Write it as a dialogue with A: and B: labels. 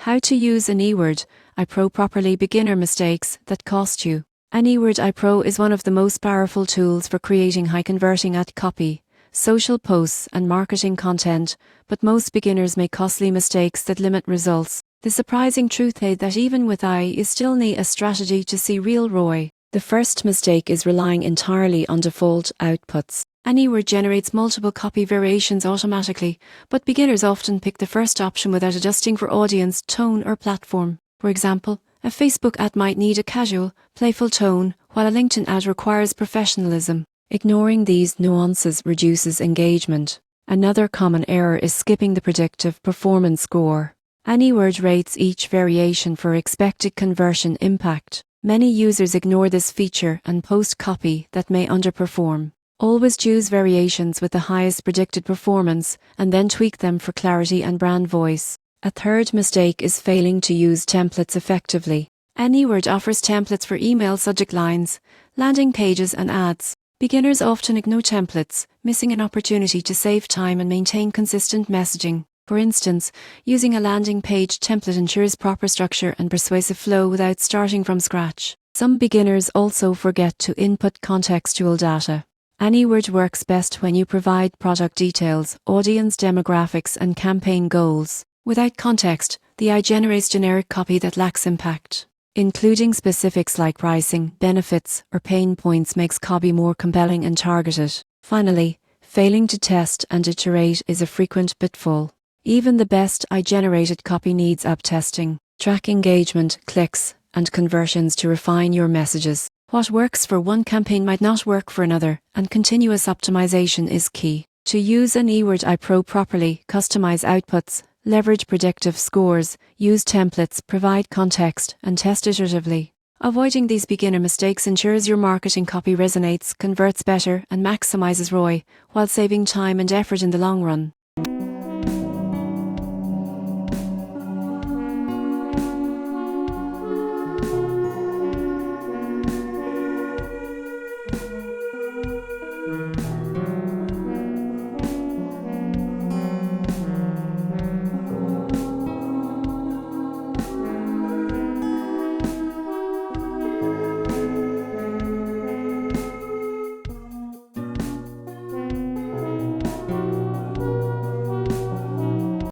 A: How to use Anyword iPro properly. Beginner mistakes that cost you. Anyword iPro is one of the most powerful tools for creating high-converting ad copy, social posts and marketing content, but most beginners make costly mistakes that limit results. The surprising truth is that even with AI, you still need a strategy to see real ROI. The first mistake is relying entirely on default outputs. Anyword generates multiple copy variations automatically, but beginners often pick the first option without adjusting for audience, tone or platform. For example, a Facebook ad might need a casual, playful tone, while a LinkedIn ad requires professionalism. Ignoring these nuances reduces engagement. Another common error is skipping the predictive performance score. Anyword rates each variation for expected conversion impact. Many users ignore this feature and post copy that may underperform. Always choose variations with the highest predicted performance and then tweak them for clarity and brand voice. A third mistake is failing to use templates effectively. Anyword offers templates for email subject lines, landing pages and ads. Beginners often ignore templates, missing an opportunity to save time and maintain consistent messaging. For instance, using a landing page template ensures proper structure and persuasive flow without starting from scratch. Some beginners also forget to input contextual data. Anyword works best when you provide product details, audience demographics and campaign goals. Without context, the AI generates generic copy that lacks impact. Including specifics like pricing, benefits, or pain points makes copy more compelling and targeted. Finally, failing to test and iterate is a frequent pitfall. Even the best AI-generated copy needs AB testing. Track engagement, clicks, and conversions to refine your messages. What works for one campaign might not work for another, and continuous optimization is key. To use Anyword iPro properly, customize outputs, leverage predictive scores, use templates, provide context, and test iteratively. Avoiding these beginner mistakes ensures your marketing copy resonates, converts better, and maximizes ROI, while saving time and effort in the long run.